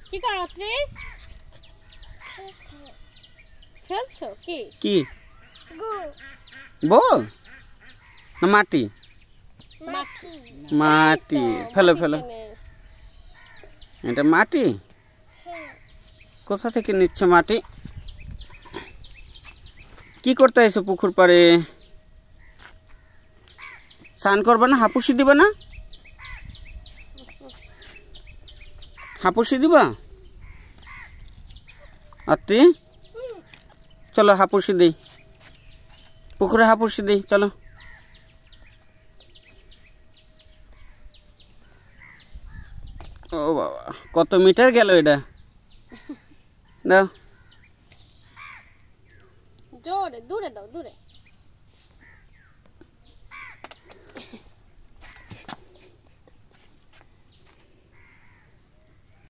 কি করো তুমি? খেলছো কি? কি বল না মাটি মাটি ফেলো ফেলো এটা মাটি কোথা থেকে নিচ্ছ মাটি কি করতে এসো পুকুর পাড়ে স্নান করবে না হাপুসি দিবা না হাপুসি দিবা আত্তি চলো হাপুসি দেই পুকুরে হাপুসি দেই চলো ও বাবা কত মিটার গেল এটা দাও জোরে দূরে দাও দূরে